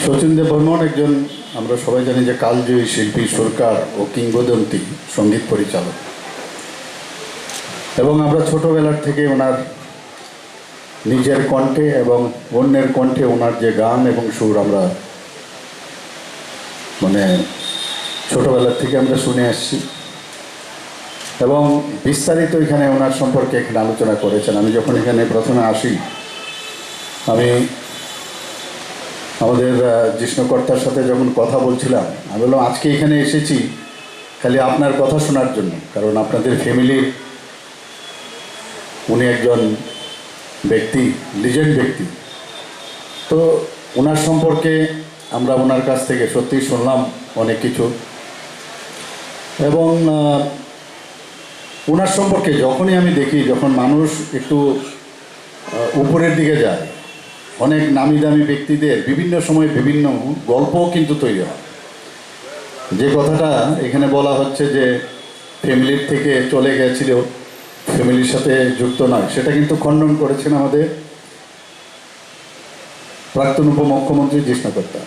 শচীন দেববর্মন একজন আমরা সবাই জানি যে কালজয়ী শিল্পী, সুরকার ও কিংবদন্তি সঙ্গীত পরিচালক, এবং আমরা ছোটবেলার থেকে ওনার নিজের কণ্ঠে এবং অন্যের কণ্ঠে ওনার যে গান এবং সুর আমরা মানে ছোটবেলার থেকে আমরা শুনে আসছি, এবং বিস্তারিত এখানে ওনার সম্পর্কে এখানে আলোচনা করেছেন। আমি যখন এখানে প্রথমে আসি, আমি আমাদের জিষ্ণুকর্তার সাথে যখন কথা বলছিলাম, আমি বললাম আজকে এখানে এসেছি খালি আপনার কথা শোনার জন্য, কারণ আপনাদের ফ্যামিলির উনি একজন ব্যক্তি, লিজেন্ড ব্যক্তি। তো ওনার সম্পর্কে আমরা ওনার কাছ থেকে সত্যিই শুনলাম অনেক কিছু, এবং ওনার সম্পর্কে যখনই আমি দেখি, যখন মানুষ একটু উপরের দিকে যায়, অনেক নামি দামি ব্যক্তিদের বিভিন্ন সময় বিভিন্ন গল্পও কিন্তু তৈরি হয়। যে কথাটা এখানে বলা হচ্ছে যে ফ্যামিলির থেকে চলে গেছিল, ফ্যামিলির সাথে যুক্ত নয়, সেটা কিন্তু খণ্ডন করেছেন আমাদের প্রাক্তন উপমুখ্যমন্ত্রী জিষ্ণুকর্তা।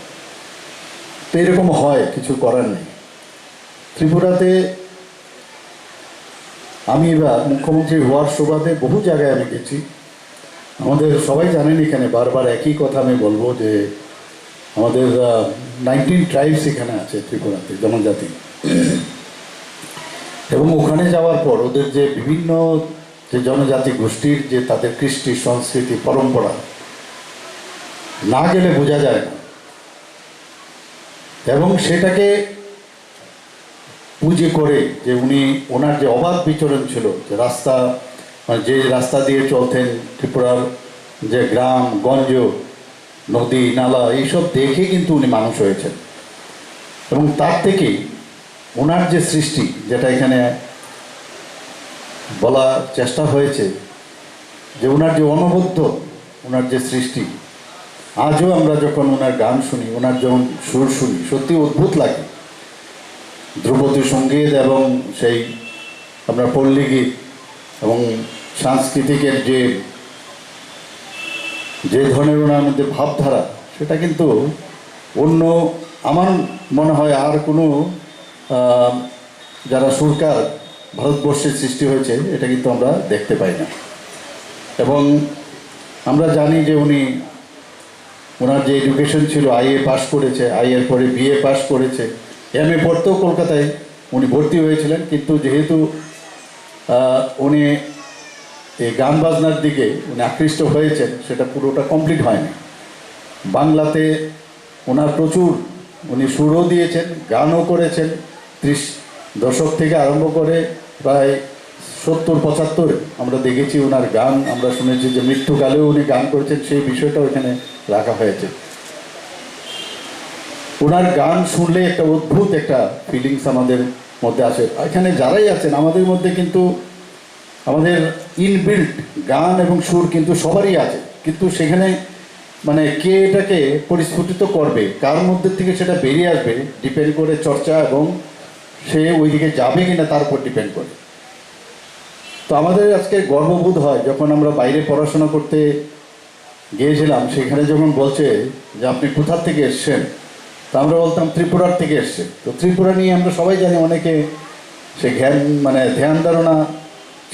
তো এরকম হয়, কিছু করার নেই। ত্রিপুরাতে আমি এবার মুখ্যমন্ত্রী হওয়ার সুবাদে বহু জায়গায় আমি গেছি। আমাদের সবাই জানেন, এখানে বারবার একই কথা আমি বলবো যে আমাদের 19 ট্রাইবস এখানে আছে ত্রিপুরাতে, জনজাতি, এবং ওখানে যাওয়ার পর ওদের যে বিভিন্ন যে জনজাতি গোষ্ঠীর যে তাদের কৃষ্টি, সংস্কৃতি, পরম্পরা না গেলে বোঝা যায় না, এবং সেটাকে পুঁজি করে যে উনি ওনার যে অবাধ বিচরণ ছিল, যে রাস্তা মানে যে রাস্তা দিয়ে চলতেন, ত্রিপুরার যে গ্রাম গঞ্জ, নদী নালা, এইসব দেখে কিন্তু উনি মানুষ হয়েছেন। এবং তার থেকেই ওনার যে সৃষ্টি, যেটা এখানে বলার চেষ্টা হয়েছে, যে ওনার যে অনবদ্য ওনার যে সৃষ্টি, আজও আমরা যখন ওনার গান শুনি, ওনার যখন সুর শুনি, সত্যি অদ্ভুত লাগে। ধ্রুপদী সঙ্গীত এবং সেই আপনার পল্লী গীত এবং সাংস্কৃতিকের যে ধরনের ওনার মধ্যে ভাবধারা, সেটা কিন্তু অন্য আমার মনে হয় আর কোনো যারা সুরকার ভারতবর্ষের সৃষ্টি হয়েছে এটা কিন্তু আমরা দেখতে পাই না। এবং আমরা জানি যে ওনার যে এডুকেশন ছিল, আইএ পাস করেছে, আইএর পরে বিএ পাস করেছে, এমএ পড়তেও কলকাতায় উনি ভর্তি হয়েছিলেন। কিন্তু যেহেতু উনি এই গান বাজনার দিকে উনি আকৃষ্ট হয়েছেন, সেটা পুরোটা কমপ্লিট হয়নি। বাংলাতে ওনার প্রচুর উনি সুরও দিয়েছেন, গানও করেছেন। 30 দশক থেকে আরম্ভ করে প্রায় 70-75 আমরা দেখেছি ওনার গান, আমরা শুনেছি যে মৃত্যুকালেও উনি গান করেছেন, সেই বিষয়টাও এখানে রাখা হয়েছে। ওনার গান শুনলে একটা অদ্ভুত একটা ফিলিংস আমাদের মধ্যে আসে। এখানে যারাই আছেন আমাদের মধ্যে কিন্তু আমাদের ইনবিল্ট গান এবং সুর কিন্তু সবারই আছে, কিন্তু সেখানে মানে কে এটাকে পরিস্ফুটিত করবে, কার মধ্যে থেকে সেটা বেরিয়ে আসবে, ডিপেন্ড করে চর্চা এবং সে ওইদিকে যাবে কিনা তার উপর ডিপেন্ড করে। তো আমাদের আজকে গর্ববোধ হয় যখন আমরা বাইরে পড়াশোনা করতে গিয়েছিলাম, সেখানে যখন বলছে যে আপনি কোথার থেকে এসছেন, তো আমরা বলতাম ত্রিপুরার থেকে এসছে। তো ত্রিপুরা নিয়ে আমরা সবাই জানি, অনেকে সে ধ্যান ধারণা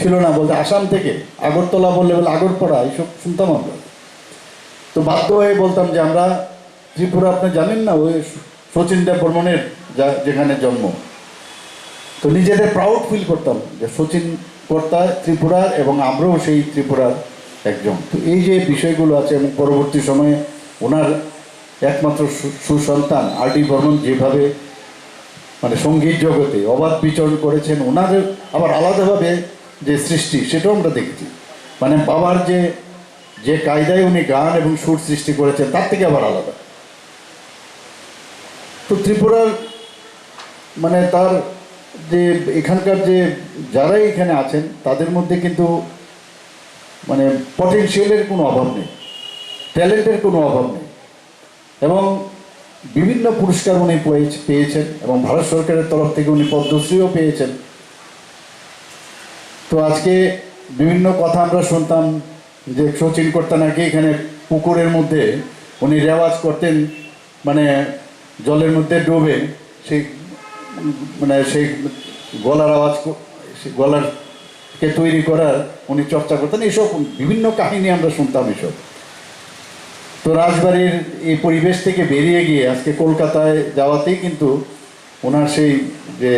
ছিল না, বলতে আসাম থেকে, আগরতলা বললে আগরপাড়া, এইসব শুনতাম আমরা। তো বাধ্য হয়ে বলতাম যে আমরা ত্রিপুরা, আপনি জানেন না, ওই শচীন দেববর্মনের যেখানে জন্ম। তো নিজেদের প্রাউড ফিল করতাম যে শচীন কর্তা ত্রিপুরার, এবং আমরাও সেই ত্রিপুরার একজন। তো এই যে বিষয়গুলো আছে এবং পরবর্তী সময়ে ওনার একমাত্র সুসন্তান আর.ডি. বর্মন যেভাবে মানে সঙ্গীত জগতে অবাধ বিচরণ করেছেন, ওনার আবার আলাদাভাবে যে সৃষ্টি সেটাও আমরা দেখেছি। মানে বাবার যে যে কায়দায় উনি গান এবং সুর সৃষ্টি করেছেন তার থেকে আবার আলাদা। তো ত্রিপুরার মানে তার যে এখানকার যে যারাই এখানে আছেন তাদের মধ্যে কিন্তু মানে পটেনশিয়ালের কোনো অভাব নেই, ট্যালেন্টের কোনো অভাব নেই এবং বিভিন্ন পুরস্কার উনি পেয়েছেন এবং ভারত সরকারের তরফ থেকে উনি পদ্মশ্রীও পেয়েছেন। তো আজকে বিভিন্ন কথা আমরা শুনতাম যে শচীন কর্তা নাকি এখানে পুকুরের মধ্যে উনি রেওয়াজ করতেন, মানে জলের মধ্যে ডুবে সেই মানে সেই গলার আওয়াজ গলারকে তৈরি করার উনি চর্চা করতেন। এইসব বিভিন্ন কাহিনী আমরা শুনতাম এসব। তো রাজবাড়ির এই পরিবেশ থেকে বেরিয়ে গিয়ে আজকে কলকাতায় যাওয়াতেই কিন্তু ওনার সেই যে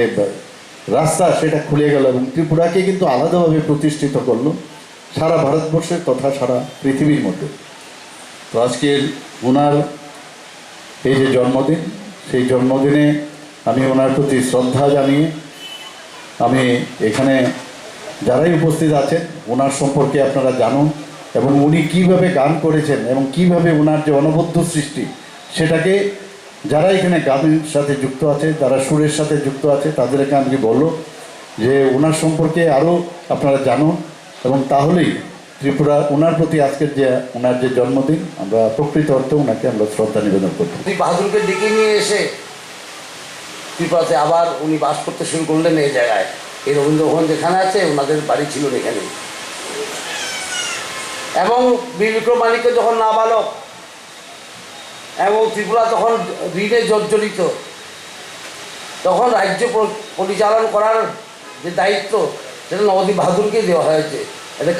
রাস্তা সেটা খুলে গেল এবং ত্রিপুরাকে কিন্তু আলাদাভাবে প্রতিষ্ঠিত করলো সারা ভারতবর্ষের তথা সারা পৃথিবীর মধ্যে। তো আজকের ওনার এই যে জন্মদিন, সেই জন্মদিনে আমি ওনার প্রতি শ্রদ্ধা জানিয়ে আমি এখানে যারাই উপস্থিত আছেন ওনার সম্পর্কে আপনারা জানুন এবং উনি কীভাবে গান করেছেন এবং কীভাবে ওনার যে অনবদ্য সৃষ্টি সেটাকে যারা এখানে গানের সাথে যুক্ত আছে, যারা সুরের সাথে যুক্ত আছে তাদেরকে আমি বললো যে ওনার সম্পর্কে আরও আপনারা জানুন এবং তাহলেই ত্রিপুরা ওনার প্রতি আজকের যে ওনার যে জন্মদিন আমরা প্রকৃত অর্থে ওনাকে আমরা শ্রদ্ধা নিবেদন করব। বাহাদুরকে ডেকে নিয়ে এসে ত্রিপুরাতে আবার উনি বাস করতে শুরু করলেন এই জায়গায়। এই রবীন্দ্রভবন যেখানে আছে ওনাদের বাড়ি ছিল এখানে। এবং বীর বিক্রম মানিক্য যখন নাবালক এবং ত্রিপুরা তখন ঋণে জর্জরিত, তখন রাজ্য পরিচালন করার যে দায়িত্ব সেটা নবদ্বীপ বাহাদুরকে দেওয়া হয়েছে। একটা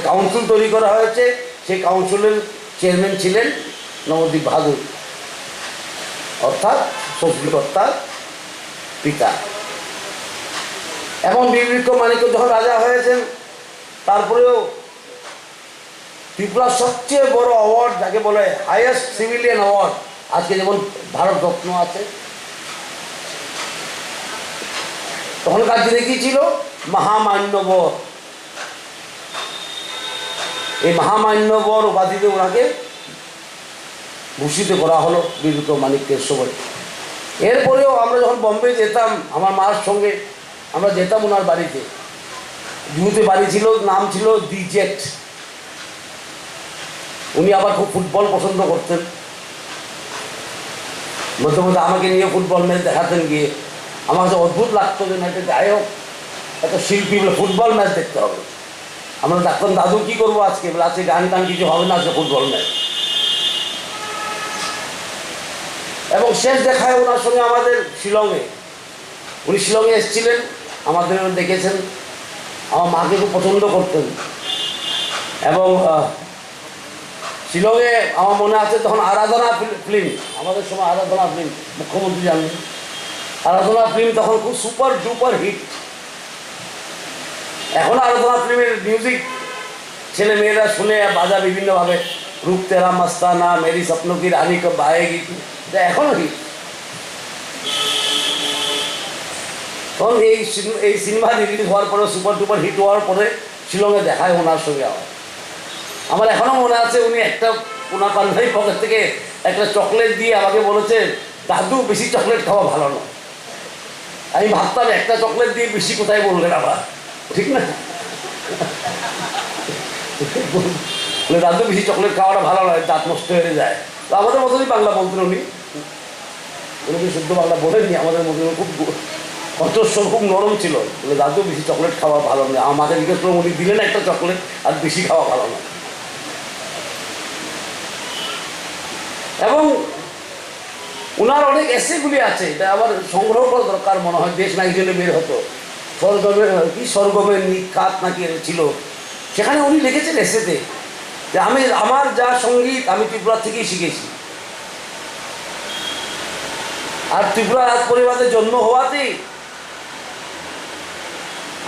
কাউন্সিল তৈরি করা হয়েছে, সেই কাউন্সিলের চেয়ারম্যান ছিলেন নবদ্বীপ বাহাদুর, অর্থাৎ শশীকর্তার পিতা। এবং বীর বিক্রম মানিক্য যখন রাজা হয়েছেন তারপরেও ত্রিপুরার সবচেয়ে বড় অ্যাওয়ার্ড যাকে বলে হাইয়েস্ট সিভিলিয়ান অ্যাওয়ার্ড, আজকে যেমন ভারত রত্ন আছে, তখনকার দিনে কি ছিল মহামান্যবর। এই মহামান্যবর উপাধিতে ওনাকে ভূষিত করা হলো বীর বিক্রম মানিক্যের সময়। এরপরেও আমরা যখন বম্বে যেতাম আমার মার সঙ্গে, আমরা যেতাম ওনার বাড়িতে। জুহুতে বাড়ি ছিল, নাম ছিল দি জেট। উনি আবার খুব ফুটবল পছন্দ করতেন, মধ্যে মধ্যে আমাকে নিয়ে ফুটবল ম্যাচ দেখাতেন গিয়ে। আমার কাছে অদ্ভুত লাগতো যে একটা গায়ক, একটা শিল্পী বলে ফুটবল ম্যাচ দেখতে হবে। আমরা ডাক্তার দাদু কী করবো আজকে, বলে আজকে গান টান কিছু হবে না, আজকে ফুটবল ম্যাচ। এবং শেষ দেখায় ওনার সঙ্গে আমাদের শিলংয়ে, উনি শিলংয়ে এসেছিলেন, আমাদের দেখেছেন, আমার মাকে খুব পছন্দ করতেন। এবং শিলংয়ে আমার মনে আছে তখন আরাধনা ফিল্ম, আমাদের সময় আরাধনা ফিল্ম, মুখ্যমন্ত্রী জানবেন, আরাধনা ফিল্ম তখন খুব সুপার ডুপার হিট। এখন আরাধনা ফিল্মের মিউজিক ছেলে মেয়েরা শুনে বাজা বিভিন্নভাবে, রূপ তেরা মস্তানা, মেরি স্বপ্ন কি রানী কব আয়েগি, এটা এখনও হিট। তখন এই সিনেমা রিলিজ হওয়ার পরে, সুপার ডুপার হিট হওয়ার পরে শিলংয়ে দেখায় ওনার সঙ্গে আমার এখনও মনে আছে। উনি একটা ওনার পাঞ্জাবি পকেট থেকে একটা চকলেট দিয়ে আমাকে বলেছে, দাদু বেশি চকলেট খাওয়া ভালো না। আমি ভাবতাম একটা চকলেট দিয়ে বেশি কোথায় বললেন আবার, ঠিক না? দাদু বেশি চকলেট খাওয়াটা ভালো নয়, দাঁত নষ্ট হয়ে যায়। তো আমাদের মতনই বাংলা বলতেন উনি, উনি শুদ্ধ বাংলা বলেননি, আমাদের মতন খুব কণ্ঠস্বর খুব নরম ছিল। বলে দাদু বেশি চকলেট খাওয়া ভালো নয়। আমাকে জিজ্ঞেস করে উনি দিলেন একটা চকলেট, আর বেশি খাওয়া ভালো নয়। এবং ওনার অনেক এসেগুলি আছে, এটা আবার সংগ্রহ করা দরকার মনে হয়, দেশ ম্যাগাজিনে বের হতো। স্বর্গমের নিকাত নাকি ছিল, সেখানে উনি লিখেছেন এসেতে যে আমার যা সঙ্গীত আমি ত্রিপুরা থেকেই শিখেছি। আর ত্রিপুরা রাজ পরিবারের জন্ম হওয়াতেই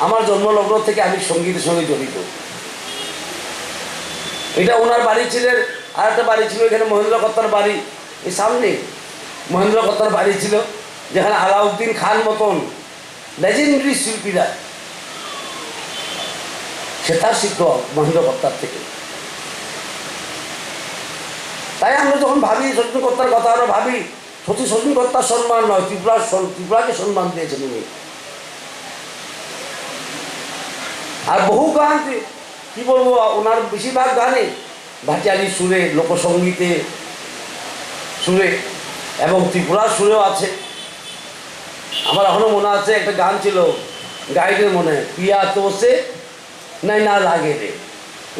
আমার জন্মলগ্ন থেকে আমি সঙ্গীতের সঙ্গে জড়িত। এটা ওনার বাড়ি ছিলেন। আর একটা বাড়ি ছিল এখানে মহেন্দ্র কর্তার বাড়ি, এই সামনে মহেন্দ্র কর্তার বাড়ি ছিল, যেখানে আলাউদ্দিন খান মতন লেজেন্ডারি শিল্পীরা সেটার শিখত মহেন্দ্র কর্তার থেকে। তাই আমরা যখন ভাবি শচীন কর্তার কথা, আমরা ভাবি সত্যি শচীন কর্তার সম্মান নয়, ত্রিপুরাকে সম্মান দিয়েছেন উনি। আর বহু গান কি বলবো, ওনার বেশিরভাগ গানে ভাটিয়ালি সুরে, লোকসঙ্গীতে সুরে এবং ত্রিপুরার সুরেও আছে। আমার এখনো মনে আছে একটা গান ছিল গাইডের মনে, পিয়া তোষে নাই না লাগে রে,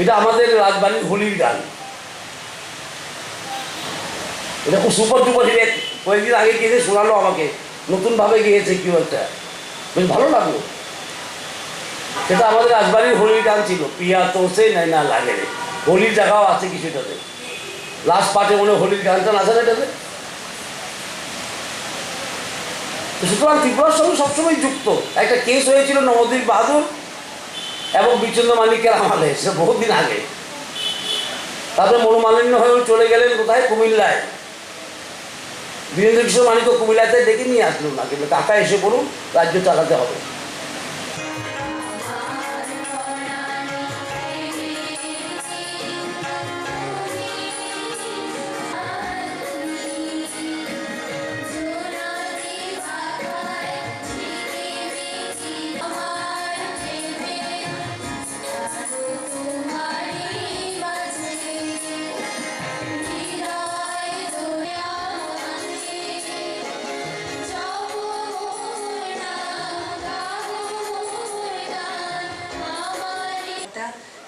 এটা আমাদের রাজবাড়ির হোলির গান। এটা খুব সুপার ডুপার হিট, কয়েকদিন আগে গিয়ে শোনালো আমাকে, নতুনভাবে গিয়েছে কেউ একটা, বেশ ভালো লাগলো। সেটা আমাদের রাজবাড়ির হোলির গান ছিল, পিয়া তোষে নাই না লাগে রে। হোলির জায়গাও আছে কিছুটাতে, লাস্ট পার্টে মনে হোলির গানটা আছে না এটাতে। সুতরাং ত্রিপুরার সঙ্গে সবসময় যুক্ত। একটা কেস হয়েছিল নবদ্বীপ বাহাদুর এবং বিচন্দ্র মানিকের আমলে, সেটা বহুদিন আগে। তারপরে মনোমালিন্য হয়েও চলে গেলেন কোথায়, কুমিল্লায়। বীরেন্দ্র কিশোর মানিক কুমিল্লাতে ডেকে নিয়ে আসলো না, কিন্তু কাকা এসে বলুন রাজ্য চালাতে হবে।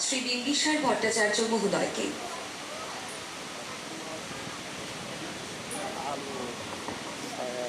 শ্রী বিম্বিসার ভট্টাচার্য মহোদয়কে